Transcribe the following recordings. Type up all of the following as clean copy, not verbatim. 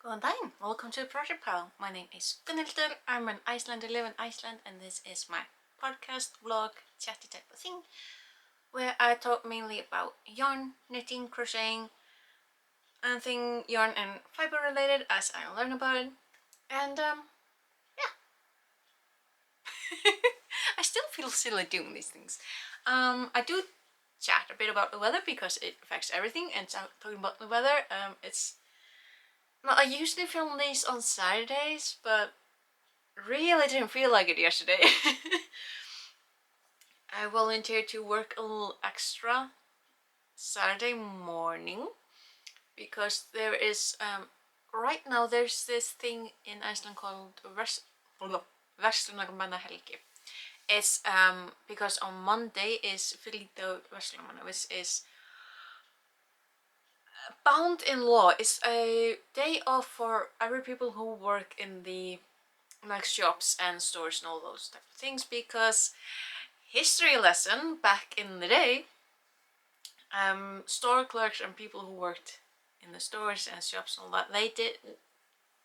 Góðan daginn, welcome to the Project Pile. My name is Gunnhildur, I'm an Icelander, live in Iceland, and this is my podcast, vlog, chatty type of thing, where I talk mainly about yarn, knitting, crocheting, anything yarn and fiber related as I learn about it. And yeah. I still feel silly doing these things. I do chat a bit about the weather because it affects everything, and talking about the weather, it's... Well, I usually film these on Saturdays, but really didn't feel like it yesterday. I volunteered to work a little extra Saturday morning because there is right now there's this thing in Iceland called Verslunarmannahelgi. It's because on Monday is Fylgdo Verslunarmanna, which is bound in law. It's a day off for every people who work in the like shops and stores and all those type of things, because history lesson back in the day, store clerks and people who worked in the stores and shops and all that, they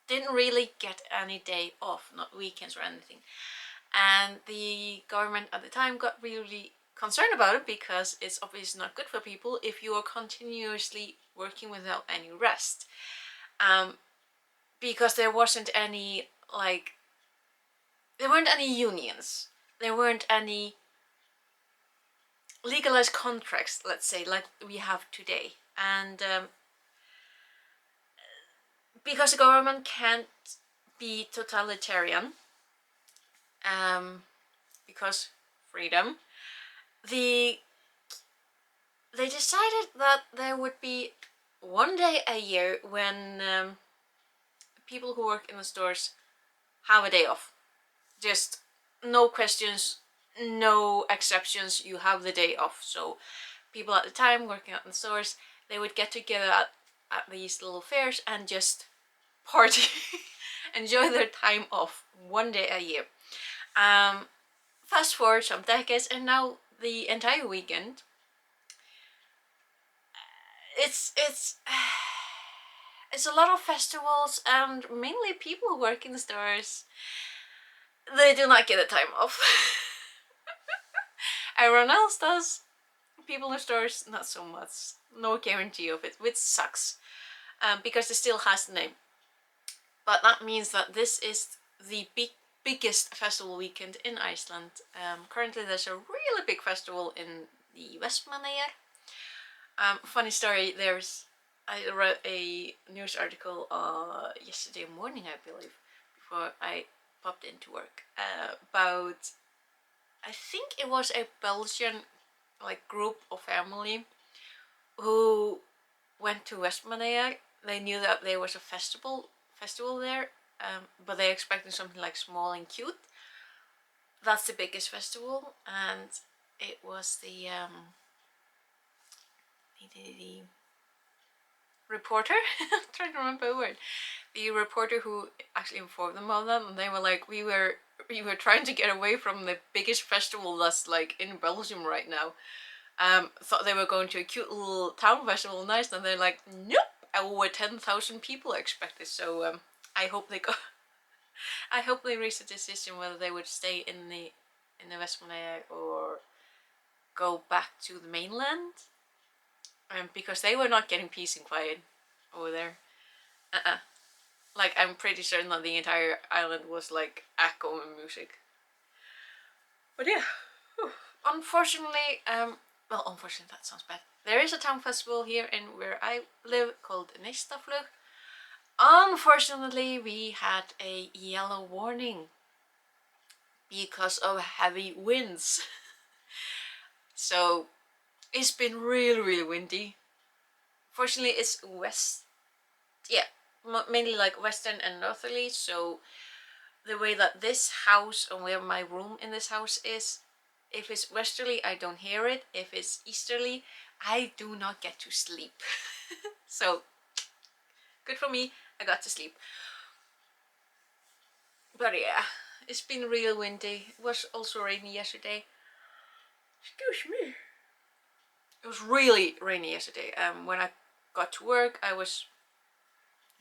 didn't really get any day off, not weekends or anything. And the government at the time got really concerned about it because it's obviously not good for people if you are continuously working without any rest. Because there wasn't any there weren't any unions, there weren't any legalized contracts, let's say, like we have today. And because the government can't be totalitarian, because freedom, they decided that there would be one day a year when people who work in the stores have a day off. Just no questions, no exceptions, you have the day off. So people at the time working at the stores, they would get together at these little fairs and just party, enjoy their time off one day a year. Fast forward some decades, and now the entire weekend, it's a lot of festivals, and mainly people who work in the stores, they do not get the time off. Everyone else does. People in stores, not so much. No guarantee of it, which sucks, because it still has the name. But that means that this is the biggest festival weekend in Iceland. Currently there's a really big festival in the Vestmannaeyjar. Funny story, I read a news article yesterday morning, I believe, before I popped into work, about, I think it was a Belgian group or family who went to Vestmannaeyjar. They knew that there was a festival there, but they expected something like small and cute. That's the biggest festival, and it was the reporter, I'm trying to remember the word, the reporter who actually informed them of that, and they were like, we were trying to get away from the biggest festival that's like in Belgium right now. Thought they were going to a cute little town festival in Iceland. They're like, nope, over 10,000 people expected. So I hope they I hope they reached a decision whether they would stay in the Vestmannaeyjar or go back to the mainland. Because they were not getting peace and quiet over there. Like, I'm pretty certain that the entire island was like echoing music. But yeah, unfortunately, well, unfortunately that sounds bad. There is a town festival here in where I live called Neistaflug. Unfortunately, we had a yellow warning because of heavy winds. So it's been really windy. Fortunately, it's mainly like western and northerly, so the way that this house and where my room in this house is, if it's westerly I don't hear it, if it's easterly I do not get to sleep. So good for me, I got to sleep. But yeah, it's been real windy. It was also rainy yesterday. Excuse me. It was really rainy yesterday. When I got to work, I was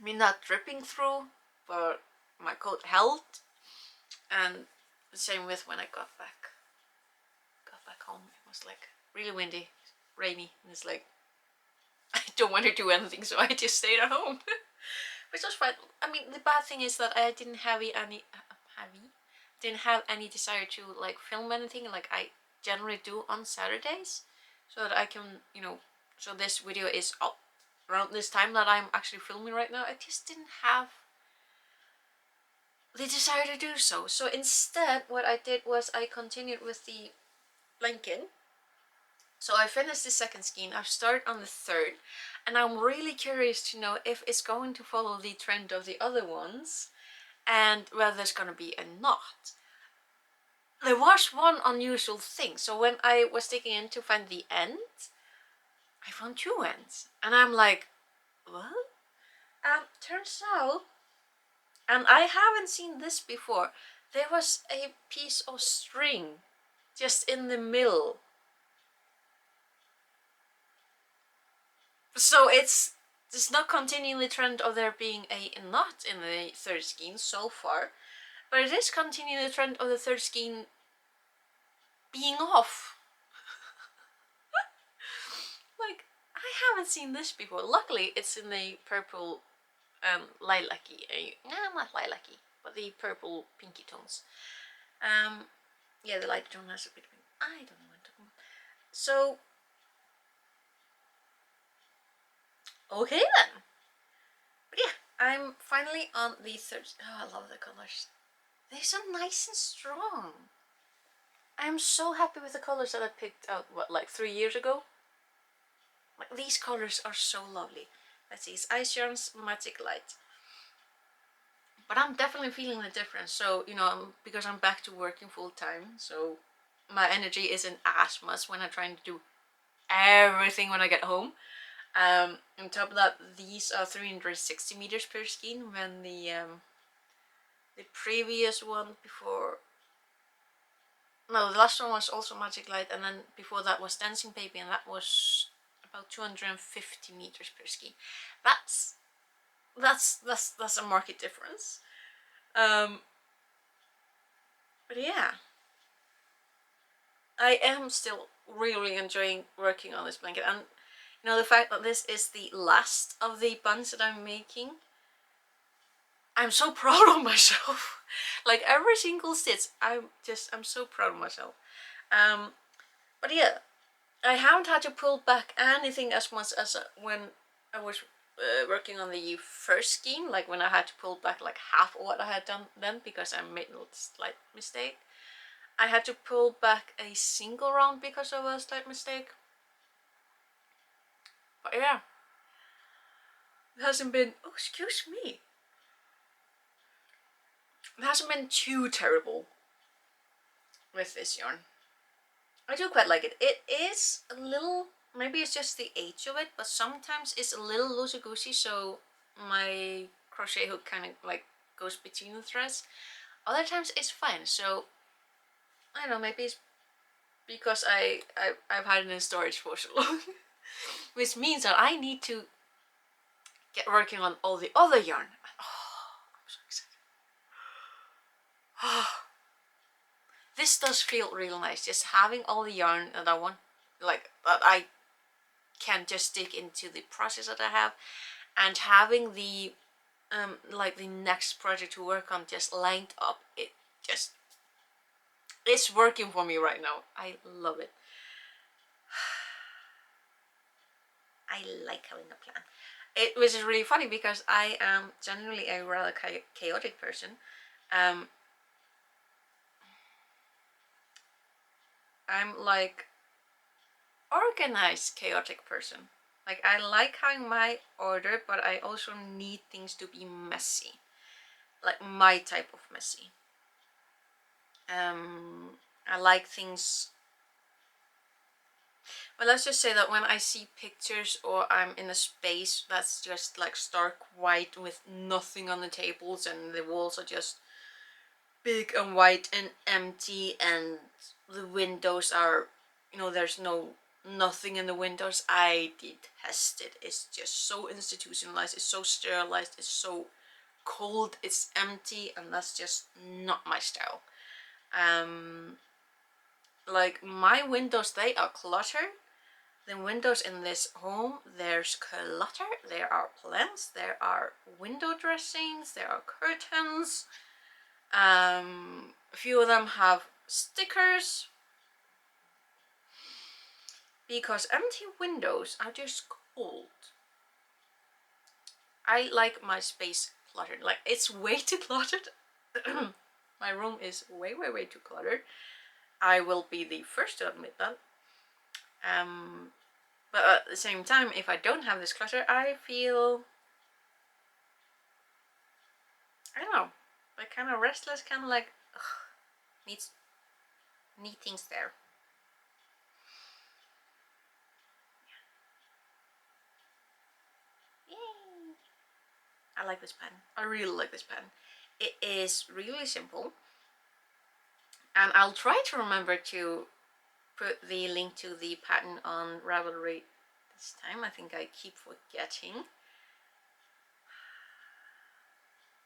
me not dripping through, but my coat held. And the same with when I got back home. It was like really windy, rainy, and it's like I don't want to do anything, so I just stayed at home. Which was fine. I mean, the bad thing is that I didn't have any desire to like film anything like I generally do on Saturdays, so that I can, so this video is up around this time that I'm actually filming right now. I just didn't have the desire to do so. So instead, what I did was I continued with the blanket. So I finished the second skein. I've started on the third, and I'm really curious to know if it's going to follow the trend of the other ones, and whether there's going to be a knot. There was one unusual thing. So when I was digging in to find the end, I found two ends, and I'm like, what? Turns out, and I haven't seen this before, there was a piece of string just in the middle. So it's not continuing the trend of there being a knot in the third skein so far, but it is continuing the trend of the third skein being off. Like, I haven't seen this before. Luckily, it's in the purple lilac-y, not lilac-y, but the purple pinky tones. Yeah, the light tone has a bit of, I don't know what to call. So, okay then. But yeah, I'm finally on the third. Oh, I love the colors. They're so nice and strong. I'm so happy with the colors that I picked out, like 3 years ago? Like, these colors are so lovely. Let's see, it's Ice Yarn's Magic Light. But I'm definitely feeling the difference. So, because I'm back to working full time, so my energy isn't as much when I'm trying to do everything when I get home. On top of that, these are 360 meters per skein, when the previous one before, no, the last one was also Magic Light, and then before that was Dancing Baby, and that was about 250 meters per skein. That's a market difference. But yeah, I am still really enjoying working on this blanket, and the fact that this is the last of the buns that I'm making, I'm so proud of myself. Like, every single stitch, I'm so proud of myself. But yeah, I haven't had to pull back anything as much as when I was working on the first skein, like when I had to pull back like half of what I had done then, because I made a slight mistake. I had to pull back a single round because of a slight mistake. But yeah, it hasn't been, oh, excuse me. It hasn't been too terrible with this yarn. I do quite like it. It is a little, maybe it's just the age of it, but sometimes it's a little loosey-goosey, so my crochet hook kind of like goes between the threads. Other times it's fine, so I don't know, maybe it's because I've had it in storage for so long. Which means that I need to get working on all the other yarn. Oh, I'm so excited. Oh, this does feel real nice, just having all the yarn that I want, like that I can just stick into the process that I have, and having the like the next project to work on just lined up. It's working for me right now. I love it. I like having a plan. It was really funny because I am generally a rather chaotic person. I'm like organized chaotic person. Like, I like having my order, but I also need things to be messy. Like, my type of messy. I like things. Well, let's just say that when I see pictures or I'm in a space that's just like stark white with nothing on the tables and the walls are just big and white and empty and the windows are, there's no nothing in the windows. I detest it. It's just so institutionalized, it's so sterilized, it's so cold, it's empty, and that's just not my style. Like my windows, they are cluttered. The windows in this home, there's clutter, there are plants, there are window dressings, there are curtains. A few of them have stickers. Because empty windows are just cold. I like my space cluttered. Like, it's way too cluttered. My room is way too cluttered. I will be the first to admit that. But at the same time, if I don't have this clutter, I feel, I don't know, like kind of restless, kind of like, needs things there. Yay! I like this pen. I really like this pen. It is really simple, and I'll try to remember to put the link to the pattern on Ravelry this time. I think I keep forgetting.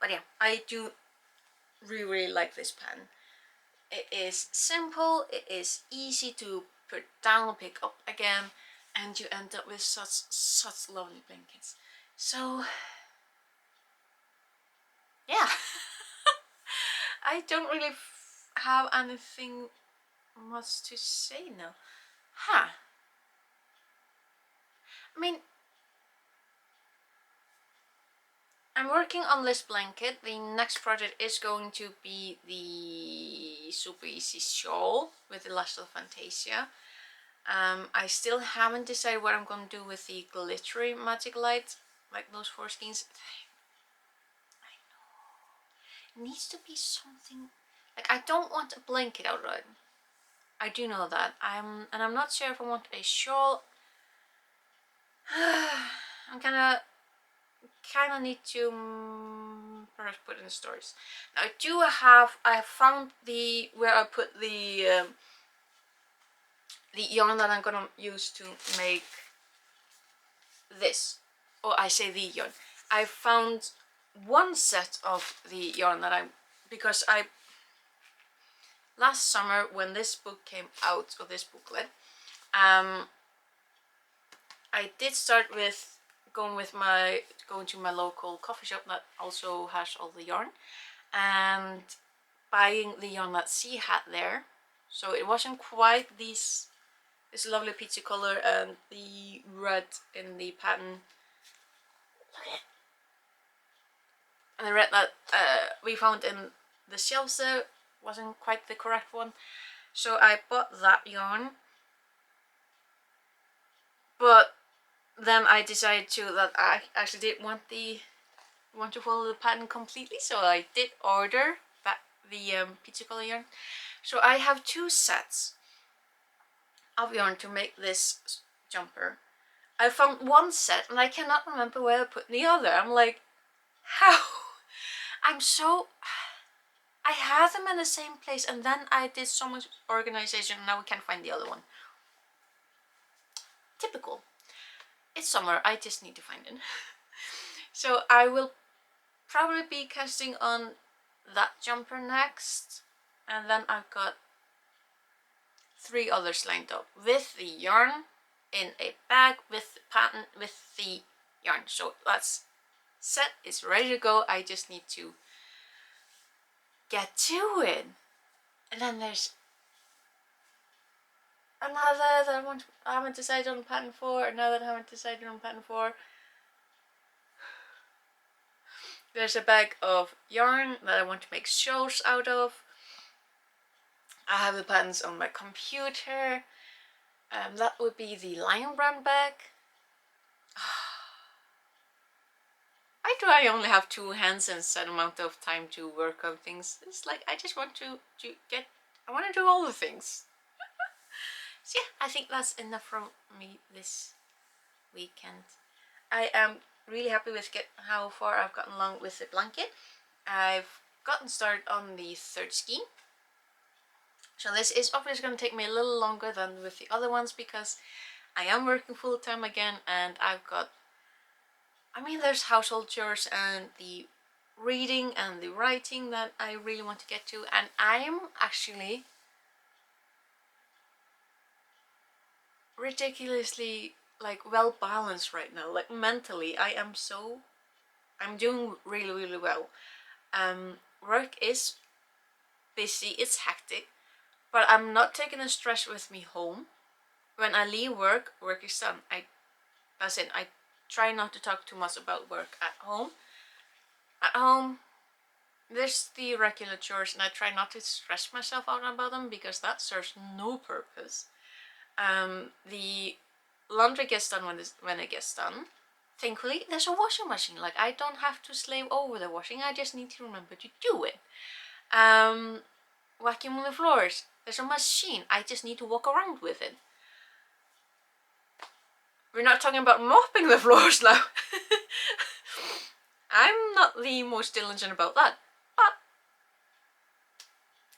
But yeah, I do really like this pen. It is simple, it is easy to put down, pick up again, and you end up with such lovely blankets. So yeah, I don't really have anything much to say now. I mean, I'm working on this blanket. The next project is going to be the super easy shawl with the Last of Fantasia. I still haven't decided what I'm going to do with the glittery magic light, like those 4 skeins. I know. It needs to be something, like, I don't want a blanket outright. I do know that. And I'm not sure if I want a shawl. I'm kind of need to perhaps put in the stories. Now I have found where I put the yarn that I'm gonna use to make this. Or I say the yarn. I found one set of the yarn that because last summer when this book came out, or this booklet, I did start with going to my local coffee shop that also has all the yarn, and buying the yarn that she had there. So it wasn't quite this lovely peachy color and the red in the pattern. And the red that we found in the shelves there wasn't quite the correct one. So I bought that yarn. But then I decided that I actually did want to follow the pattern completely, so I did order the peachy color yarn. So I have 2 sets of yarn to make this jumper. I found one set and I cannot remember where I put the other. I'm like, how? I had them in the same place, and then I did so much organization and now we can't find the other one. Typical. It's summer, I just need to find it. So I will probably be casting on that jumper next, and then I've got 3 others lined up with the yarn in a bag with the pattern with the yarn. So that's set, is ready to go. I just need to get to it. And then there's another that I haven't decided on a pattern for, another that I haven't decided on a pattern for. There's a bag of yarn that I want to make shawls out of. I have the patterns on my computer. That would be the Lion Brand bag. Why do I only have 2 hands and set amount of time to work on things? It's like I just want to I want to do all the things. So yeah, I think that's enough from me this weekend. I am really happy with how far I've gotten along with the blanket. I've gotten started on the 3rd skein. So this is obviously going to take me a little longer than with the other ones because I am working full time again, and I've got, I mean, there's household chores and the reading and the writing that I really want to get to, and I'm actually ridiculously like well balanced right now. Like mentally, I'm doing really well. Work is busy, it's hectic, but I'm not taking the stress with me home. When I leave work, work is done. That's it. I try not to talk too much about work at home. At home, there's the regular chores, and I try not to stress myself out about them because that serves no purpose. The laundry gets done when it gets done. Thankfully, there's a washing machine. Like, I don't have to slave over the washing. I just need to remember to do it. Vacuuming the floors. There's a machine. I just need to walk around with it. We're not talking about mopping the floors now. I'm not the most diligent about that, but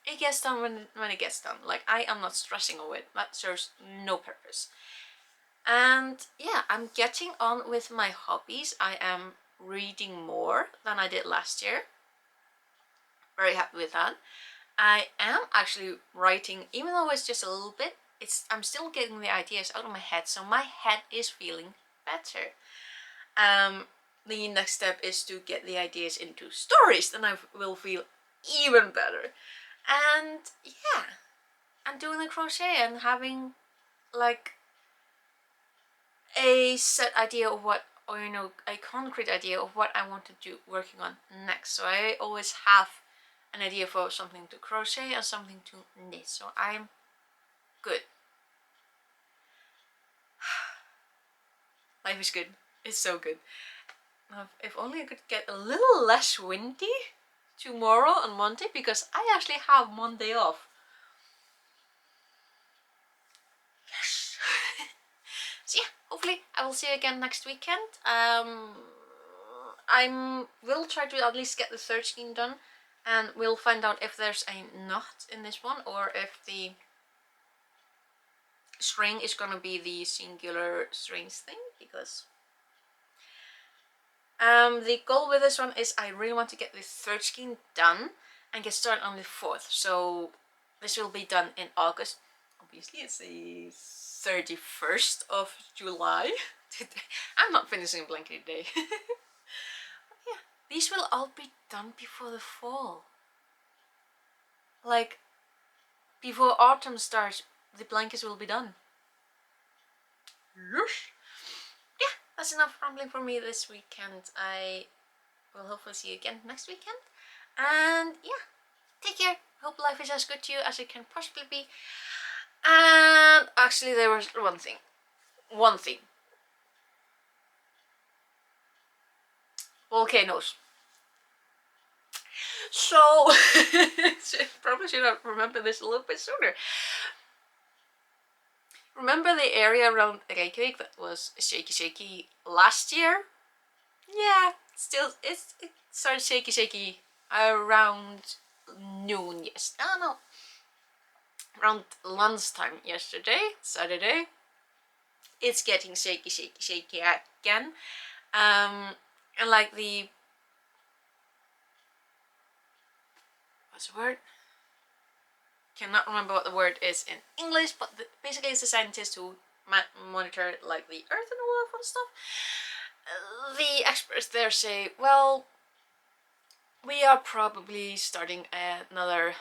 it gets done when it gets done. Like, I am not stressing over it. That serves no purpose. And yeah, I'm getting on with my hobbies. I am reading more than I did last year. Very happy with that. I am actually writing, even though it's just a little bit, I'm still getting the ideas out of my head, so my head is feeling better. The next step is to get the ideas into stories, then I will feel even better. And yeah, I'm doing the crochet and having like a set idea of what, or a concrete idea of what I want to do working on next. So I always have an idea for something to crochet and something to knit, so I'm good. Life is good. It's so good. If only I could get a little less windy tomorrow and Monday, because I actually have Monday off. Yes. So yeah, hopefully I will see you again next weekend. I will try to at least get the third skein done, and we'll find out if there's a knot in this one or if the string is gonna be the singular strings thing, because the goal with this one is I really want to get the third skein done and get started on the 4th. So this will be done in August. Obviously it's the 31st of July. I'm not finishing a blanket today. Yeah, these will all be done before the fall. Like, before autumn starts, the blankets will be done. Yes. Yeah, that's enough rambling for me this weekend. I will hopefully see you again next weekend. And yeah, take care. Hope life is as good to you as it can possibly be. And actually, there was one thing. Volcanoes. So, probably should have remembered this a little bit sooner. Remember the area around Reykjavik that was shaky last year? Yeah, it started shaky around noon. Yes, no, around lunchtime yesterday, Saturday. It's getting shaky again. And like what's the word? Cannot remember what the word is in English, but basically it's a scientist who monitor like the Earth and all that fun stuff. The experts there say, well, we are probably starting another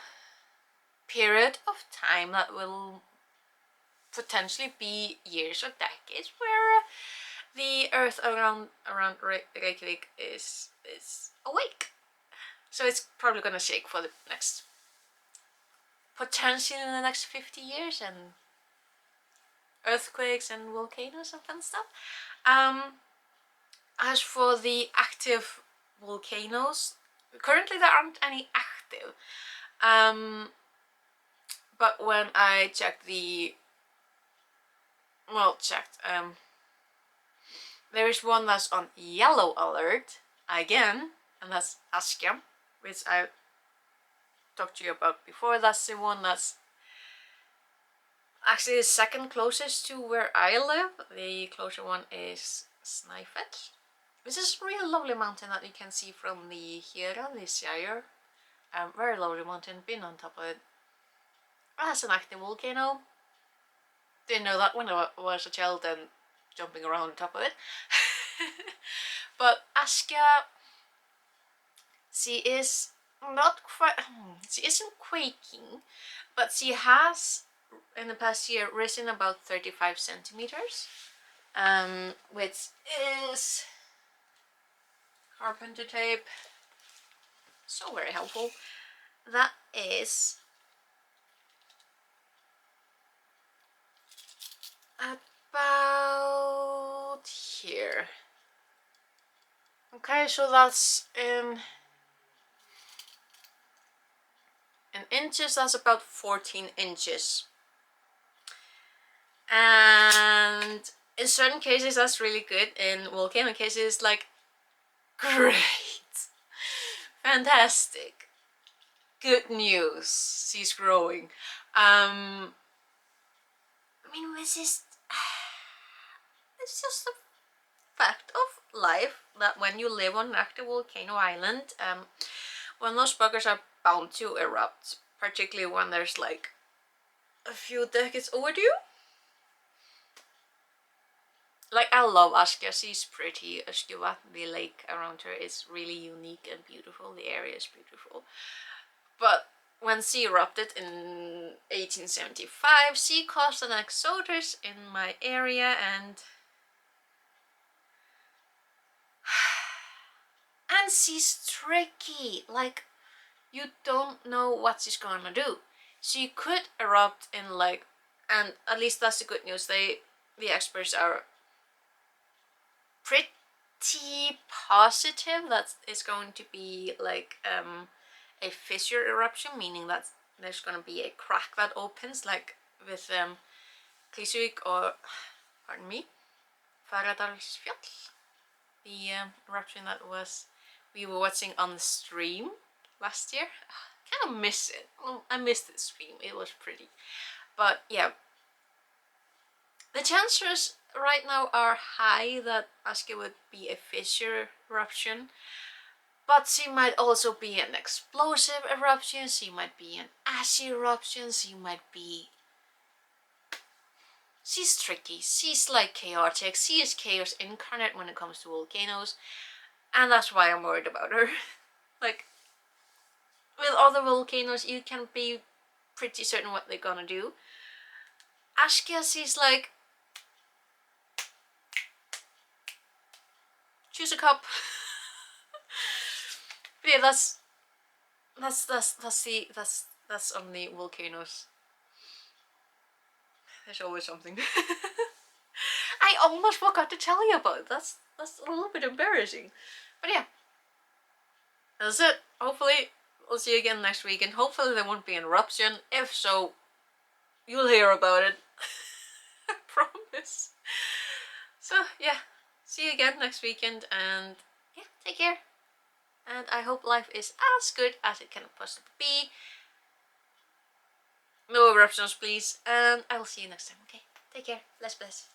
period of time that will potentially be years or decades where the Earth around Reykjavik is awake. So it's probably gonna shake for the next, potentially in the next 50 years, and earthquakes and volcanoes and fun stuff. As for the active volcanoes, currently there aren't any active. But when I checked there is one that's on yellow alert again, and that's Askja, which I talked to you about before. That's the one that's Actually, the second closest to where I live, the closer one is Snæfell. This is a really lovely mountain that you can see from the Hera, the Shire. Very lovely mountain, been on top of it. It has an active volcano. Didn't know that when I was a child and jumping around on top of it. But Askja, she is not quite, she isn't quaking, but she has in the past year risen about 35 centimeters, which is carpenter tape, so very helpful. That is about here. Okay, so that's in inches, that's about 14 inches. And in certain cases that's really good, in volcano cases like great, fantastic, good news, she's growing. I mean, it's just a fact of life that when you live on an active volcano island, when those buggers are bound to erupt, particularly when there's like a few decades overdue. Like, I love Askja, she's pretty. Askja, the lake around her is really unique and beautiful, the area is beautiful. But when she erupted in 1875, she caused an exodus in my area, and she's tricky. Like, you don't know what she's gonna do. She could erupt in like, and at least that's the good news, the experts are pretty positive that it's going to be like a fissure eruption, meaning that there's going to be a crack that opens, like with Krýsuvík, or pardon me, Fagradalsfjall, the eruption that we were watching on the stream last year. I kind of miss it. Well, I missed the stream, it was pretty. But yeah, the chances right now are high that Askja would be a fissure eruption, but she might also be an explosive eruption, she might be an ashy eruption, she might be... She's tricky, she's like chaotic, she is chaos incarnate when it comes to volcanoes, and that's why I'm worried about her. Like, with other volcanoes you can be pretty certain what they're gonna do. Askja, she's like, choose a cup. But yeah, that's on the volcanoes. There's always something. I almost forgot to tell you about it. That's a little bit embarrassing. But yeah, that's it. Hopefully we'll see you again next week, and hopefully there won't be an eruption. If so, you'll hear about it. I promise. So yeah, see you again next weekend, and yeah, take care. And I hope life is as good as it can possibly be. No eruptions, please. And I will see you next time, okay? Take care. Bless, bless.